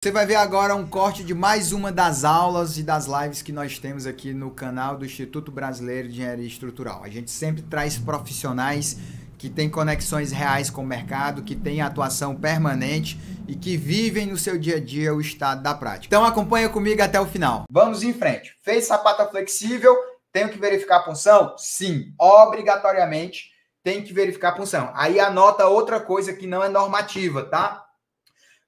Você vai ver agora um corte de mais uma das aulas e das lives que nós temos aqui no canal do Instituto Brasileiro de Engenharia Estrutural. A gente sempre traz profissionais que têm conexões reais com o mercado, que têm atuação permanente e que vivem no seu dia a dia o estado da prática. Então acompanha comigo até o final. Vamos em frente. Fez sapata flexível, tenho que verificar a punção? Sim, obrigatoriamente tem que verificar a punção. Aí anota outra coisa que não é normativa, tá?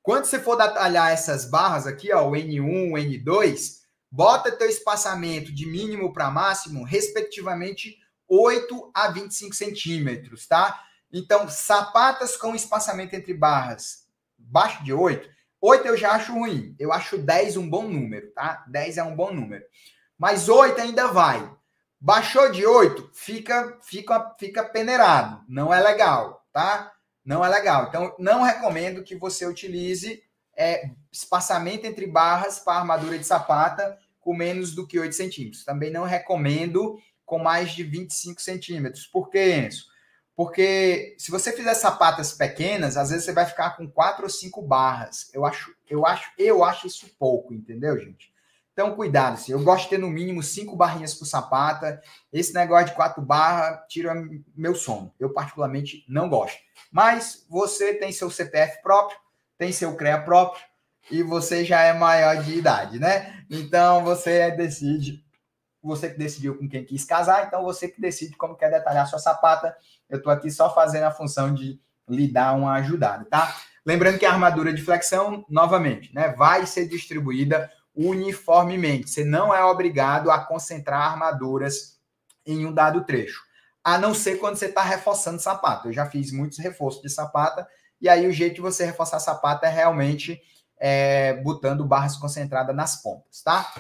Quando você for detalhar essas barras aqui, ó, o N1, o N2, bota teu espaçamento de mínimo para máximo, respectivamente, 8 a 25 centímetros, tá? Então, sapatas com espaçamento entre barras abaixo de 8, 8 eu já acho ruim. Eu acho 10 um bom número, tá? 10 é um bom número. Mas 8 ainda vai. Baixou de 8, fica peneirado. Não é legal, tá? Não é legal. Então, não recomendo que você utilize espaçamento entre barras para armadura de sapata com menos do que 8 centímetros. Também não recomendo com mais de 25 centímetros. Por que, Enzo? Porque se você fizer sapatas pequenas, às vezes você vai ficar com 4 ou 5 barras. Eu acho isso pouco, entendeu, gente? Então, cuidado. Assim, eu gosto de ter no mínimo 5 barrinhas por sapata. Esse negócio de 4 barras tira meu sono. Eu, particularmente, não gosto. Mas você tem seu CPF próprio, tem seu CREA próprio e você já é maior de idade, né? Então, você decide. Você que decidiu com quem quis casar, então você que decide como quer detalhar a sua sapata. Eu estou aqui só fazendo a função de lhe dar uma ajudada, tá? Lembrando que a armadura de flexão, novamente, né, vai ser distribuída uniformemente. Você não é obrigado a concentrar armaduras em um dado trecho, a não ser quando você está reforçando sapato. Eu já fiz muitos reforços de sapata, e aí o jeito de você reforçar sapata é realmente botando barras concentradas nas pontas, tá?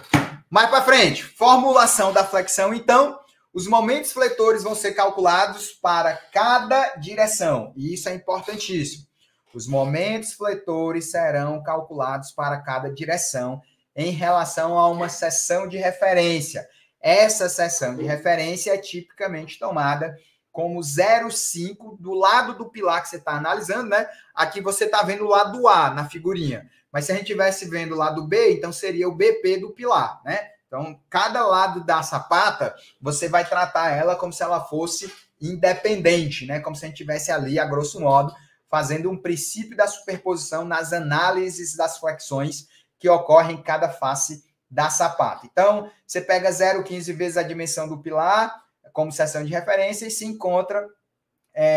Mais para frente, formulação da flexão, então, os momentos fletores vão ser calculados para cada direção, e isso é importantíssimo. Os momentos fletores serão calculados para cada direção em relação a uma seção de referência. Essa seção de referência é tipicamente tomada como 0,5 do lado do pilar que você está analisando, né? Aqui você está vendo o lado A na figurinha. Mas se a gente estivesse vendo o lado B, então seria o BP do pilar, né? Então, cada lado da sapata, você vai tratar ela como se ela fosse independente, né? Como se a gente estivesse ali, a grosso modo, fazendo um princípio da superposição nas análises das flexões que ocorrem em cada face da sapata. Então, você pega 0,15 vezes a dimensão do pilar, como seção de referência, e se encontra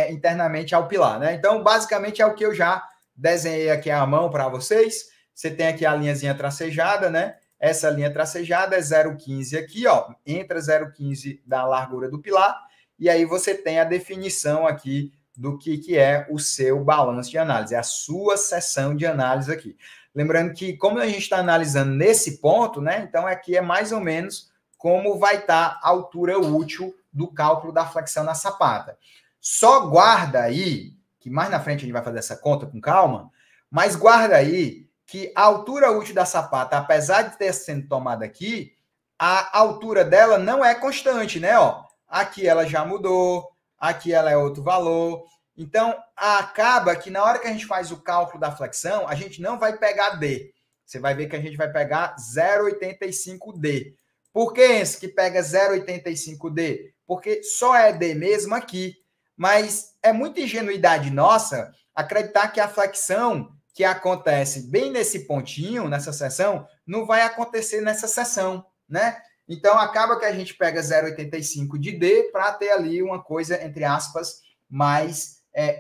internamente ao pilar, né? Então, basicamente, é o que eu já desenhei aqui à mão para vocês. Você tem aqui a linhazinha tracejada, né? Essa linha tracejada é 0,15 aqui, ó. Entra 0,15 da largura do pilar, e aí você tem a definição aqui do que é o seu balanço de análise, é a sua seção de análise aqui. Lembrando que, como a gente está analisando nesse ponto, né? Então, aqui é mais ou menos como vai estar a altura útil do cálculo da flexão na sapata. Só guarda aí, que mais na frente a gente vai fazer essa conta com calma, mas guarda aí que a altura útil da sapata, apesar de ter sendo tomada aqui, a altura dela não é constante, né? Ó, aqui ela já mudou, aqui ela é outro valor. Então, acaba que na hora que a gente faz o cálculo da flexão, a gente não vai pegar D. Você vai ver que a gente vai pegar 0,85D. Por que esse que pega 0,85D? Porque só é D mesmo aqui. Mas é muita ingenuidade nossa acreditar que a flexão que acontece bem nesse pontinho, nessa seção, não vai acontecer nessa seção, né? Então, acaba que a gente pega 0,85 de D para ter ali uma coisa, entre aspas, mais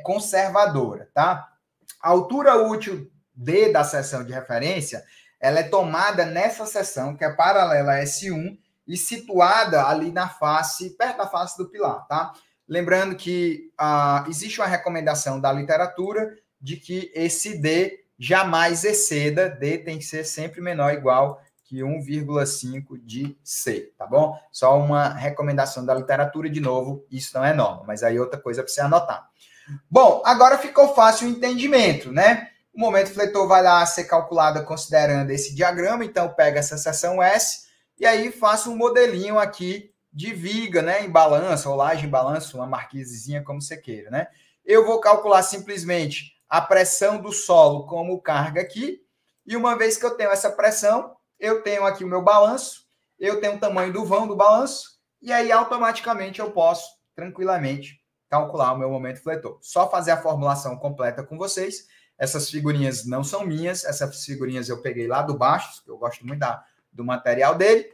conservadora, tá? A altura útil D da seção de referência, ela é tomada nessa seção, que é paralela a S1, e situada ali na face, perto da face do pilar, tá? Lembrando que existe uma recomendação da literatura de que esse D jamais exceda, D tem que ser sempre menor ou igual que 1,5 de C, tá bom? Só uma recomendação da literatura, de novo, isso não é norma, mas aí outra coisa para você anotar. Bom, agora ficou fácil o entendimento, né? O momento fletor vai lá ser calculado considerando esse diagrama, então pega essa seção S e aí faço um modelinho aqui de viga, né, em balanço, ou laje em balanço, uma marquisezinha, como você queira, né? Eu vou calcular simplesmente a pressão do solo como carga aqui, E uma vez que eu tenho essa pressão, eu tenho aqui o meu balanço, eu tenho o tamanho do vão do balanço, e aí automaticamente eu posso tranquilamente calcular o meu momento fletor. Só fazer a formulação completa com vocês. Essas figurinhas não são minhas, essas figurinhas eu peguei lá do Bastos, que eu gosto muito do material dele.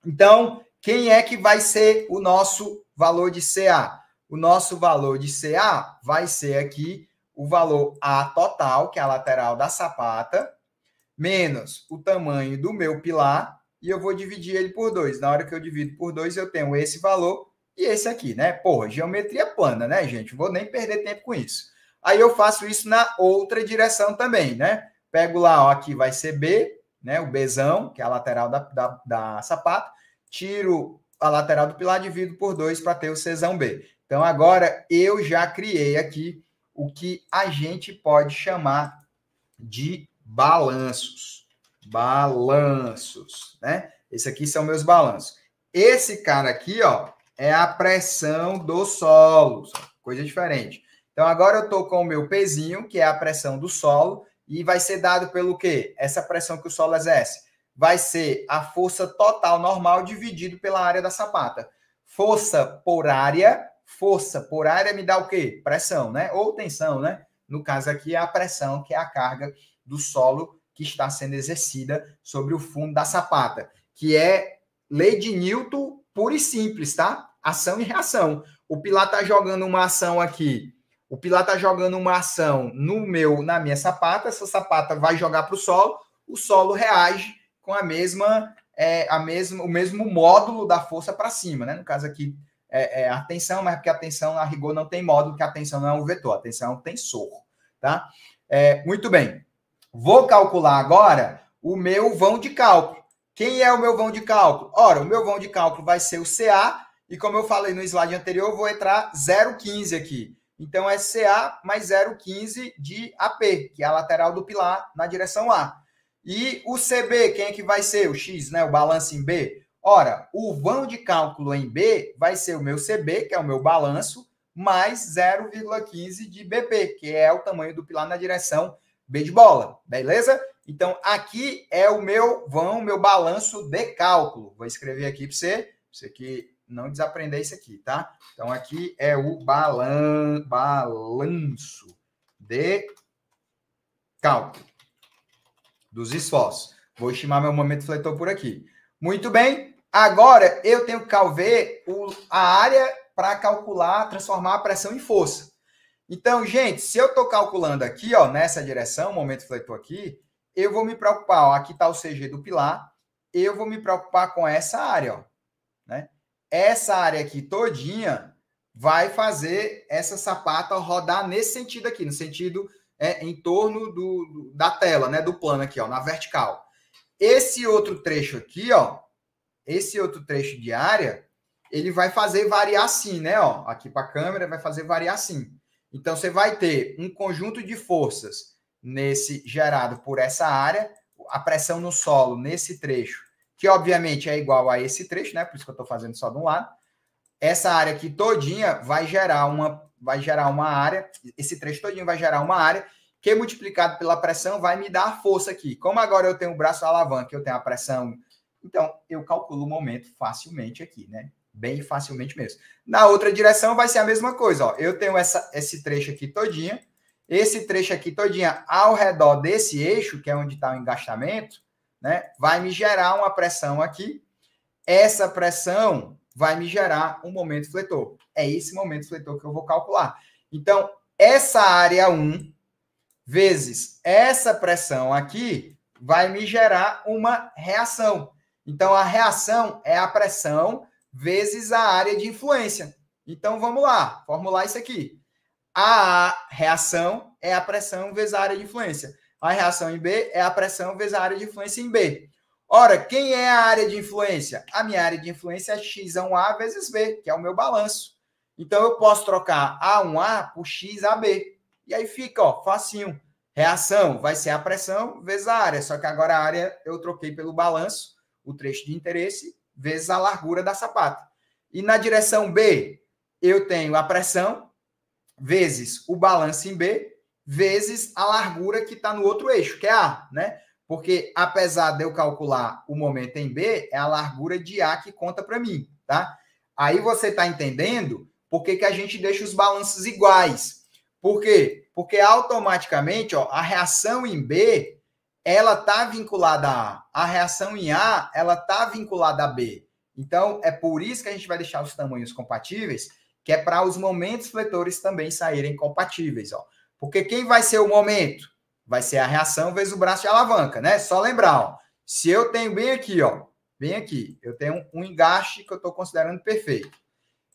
Então, quem é que vai ser o nosso valor de CA? O nosso valor de CA vai ser aqui o valor A total, que é a lateral da sapata, menos o tamanho do meu pilar, e eu vou dividir ele por 2. Na hora que eu divido por 2, eu tenho esse valor e esse aqui, né? Porra, geometria plana, né, gente? Vou nem perder tempo com isso. Aí eu faço isso na outra direção também, né? Pego lá, ó, aqui vai ser B, né? O Bzão, que é a lateral da sapata. Tiro a lateral do pilar, divido por 2 para ter o Czão B. Então, agora eu já criei aqui o que a gente pode chamar de balanços. Balanços, né? Esse aqui são meus balanços. Esse cara aqui, ó, é a pressão do solo. Coisa diferente. Então, agora eu estou com o meu pezinho, que é a pressão do solo, e vai ser dado pelo quê? Essa pressão que o solo exerce vai ser a força total normal dividido pela área da sapata. Força por área me dá o quê? Pressão, né? Ou tensão, né? No caso aqui é a pressão, que é a carga do solo que está sendo exercida sobre o fundo da sapata, que é lei de Newton pura e simples, tá? Ação e reação. O pilar está jogando uma ação aqui. O pilar está jogando uma ação na minha sapata. Essa sapata vai jogar para o solo reage com o mesmo módulo da força para cima, né? No caso aqui é a tensão, mas porque a tensão, a rigor, não tem módulo, porque a tensão não é um vetor, a tensão é um tensor, tá? Muito bem. Vou calcular agora o meu vão de cálculo. Quem é o meu vão de cálculo? Ora, o meu vão de cálculo vai ser o CA, e como eu falei no slide anterior, eu vou entrar 0,15 aqui. Então, é CA mais 0,15 de AP, que é a lateral do pilar na direção A. E o CB, quem é que vai ser? O X, né? O balanço em B. Ora, o vão de cálculo em B vai ser o meu CB, que é o meu balanço, mais 0,15 de BP, que é o tamanho do pilar na direção B de bola. Beleza? Então, aqui é o meu vão, meu balanço de cálculo. Vou escrever aqui para você que não desaprender isso aqui, tá? Então, aqui é o balanço de cálculo dos esforços. Vou estimar meu momento fletor por aqui. Muito bem. Agora, eu tenho que ver a área para calcular, transformar a pressão em força. Então, gente, se eu estou calculando aqui, ó, nessa direção, momento fletor aqui, eu vou me preocupar, ó, aqui está o CG do pilar, eu vou me preocupar com essa área, ó, né? Essa área aqui todinha vai fazer essa sapata rodar nesse sentido aqui, no sentido em torno da tela, né, do plano aqui, ó, na vertical. Esse outro trecho aqui, ó, esse outro trecho de área, ele vai fazer variar assim, né, ó, aqui para a câmera vai fazer variar assim. Então, você vai ter um conjunto de forças gerado por essa área, a pressão no solo nesse trecho, que obviamente é igual a esse trecho, né? Por isso que eu estou fazendo só de um lado. Essa área aqui todinha vai gerar uma área, esse trecho todinho vai gerar uma área, que multiplicado pela pressão vai me dar a força aqui. Como agora eu tenho o braço alavanca, eu tenho a pressão, então eu calculo o momento facilmente aqui, né? Bem facilmente mesmo. Na outra direção vai ser a mesma coisa, ó. Eu tenho esse trecho aqui todinha, esse trecho aqui todinha ao redor desse eixo, que é onde está o engastamento, né? Vai me gerar uma pressão aqui. Essa pressão vai me gerar um momento fletor. É esse momento fletor que eu vou calcular. Então, essa área 1 vezes essa pressão aqui vai me gerar uma reação. Então, a reação é a pressão vezes a área de influência. Então, vamos lá, formular isso aqui. A reação é a pressão vezes a área de influência. A reação em B é a pressão vezes a área de influência em B. Ora, quem é a área de influência? A minha área de influência é X1A vezes B, que é o meu balanço. Então, eu posso trocar A1A por XAB. E aí fica, ó, facinho. Reação vai ser a pressão vezes a área. Só que agora a área eu troquei pelo balanço, o trecho de interesse, vezes a largura da sapata. E na direção B, eu tenho a pressão vezes o balanço em B, vezes a largura que está no outro eixo, que é A, né? Porque apesar de eu calcular o momento em B, é a largura de A que conta para mim, tá? Aí você está entendendo por que a gente deixa os balanços iguais. Por quê? Porque automaticamente, ó, a reação em B, ela está vinculada a A. A reação em A, ela está vinculada a B. Então, é por isso que a gente vai deixar os tamanhos compatíveis, que é para os momentos fletores também saírem compatíveis, ó. Porque quem vai ser o momento? Vai ser a reação vezes o braço de alavanca, né? Só lembrar, ó, se eu tenho bem aqui, ó, bem aqui, eu tenho um engaste que eu estou considerando perfeito.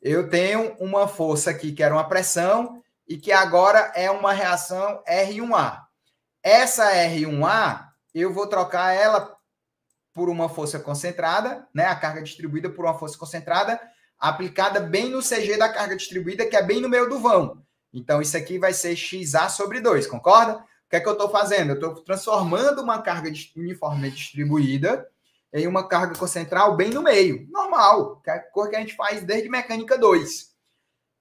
Eu tenho uma força aqui que era uma pressão e que agora é uma reação R1A. Essa R1A, eu vou trocar ela por uma força concentrada, né? A carga distribuída por uma força concentrada, aplicada bem no CG da carga distribuída, que é bem no meio do vão. Então, isso aqui vai ser XA sobre 2, concorda? O que é que eu estou fazendo? Eu estou transformando uma carga uniformemente distribuída em uma carga concentral bem no meio. Normal, que é a coisa que a gente faz desde mecânica 2.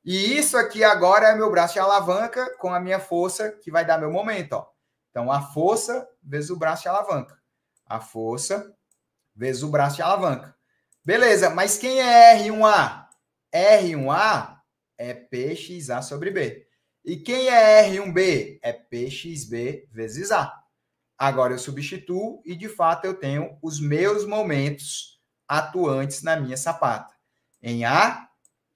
E isso aqui agora é meu braço de alavanca com a minha força, que vai dar meu momento, ó. Então, a força vezes o braço de alavanca. A força vezes o braço de alavanca. Beleza, mas quem é R1A? R1A é PXA sobre B. E quem é R1B? É PXB vezes A. Agora eu substituo e, de fato, eu tenho os meus momentos atuantes na minha sapata. Em A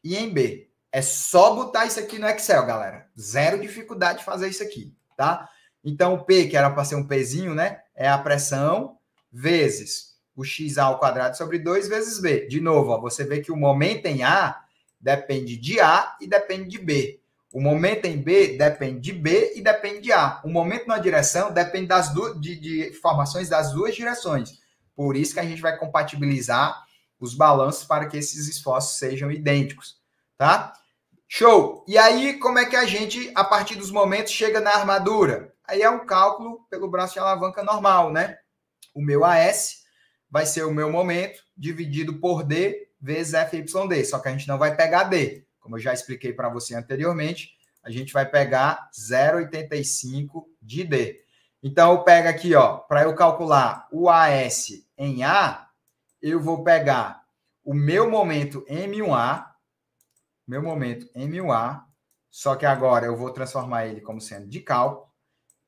e em B. É só botar isso aqui no Excel, galera. Zero dificuldade de fazer isso aqui, tá? Então, o P, que era para ser um Pzinho, né? É a pressão vezes o XA ao quadrado sobre 2 vezes B. De novo, ó, você vê que o momento em A depende de A e depende de B. O momento em B depende de B e depende de A. O momento na direção depende das de informações das duas direções. Por isso que a gente vai compatibilizar os balanços para que esses esforços sejam idênticos, tá? Show! E aí, como é que a gente, a partir dos momentos, chega na armadura? Aí é um cálculo pelo braço de alavanca normal, né? O meu AS vai ser o meu momento dividido por D vezes FYD. Só que a gente não vai pegar D. Como eu já expliquei para você anteriormente, a gente vai pegar 0,85 de D. Então, eu pego aqui, ó, para eu calcular o AS em A, eu vou pegar o meu momento M1A, só que agora eu vou transformar ele como sendo de cálculo,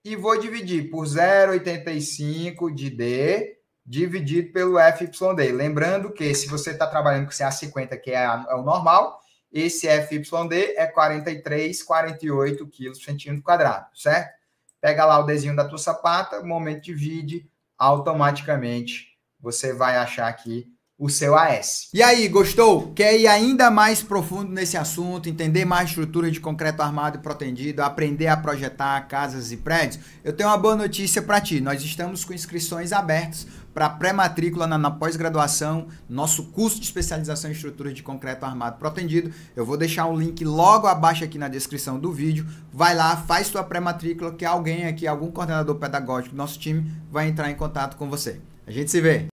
e vou dividir por 0,85 de D, dividido pelo FYD. Lembrando que se você está trabalhando com CA50, que é o normal, esse FYD é 43,48 quilos por centímetro quadrado, certo? Pega lá o Dzinho da tua sapata, momento divide, automaticamente você vai achar aqui o seu AS. E aí, gostou? Quer ir ainda mais profundo nesse assunto, entender mais estrutura de concreto armado e protendido, aprender a projetar casas e prédios? Eu tenho uma boa notícia para ti. Nós estamos com inscrições abertas para pré-matrícula na pós-graduação, nosso curso de especialização em estrutura de concreto armado e protendido. Eu vou deixar um link logo abaixo aqui na descrição do vídeo. Vai lá, faz tua pré-matrícula que alguém aqui, algum coordenador pedagógico do nosso time vai entrar em contato com você. A gente se vê!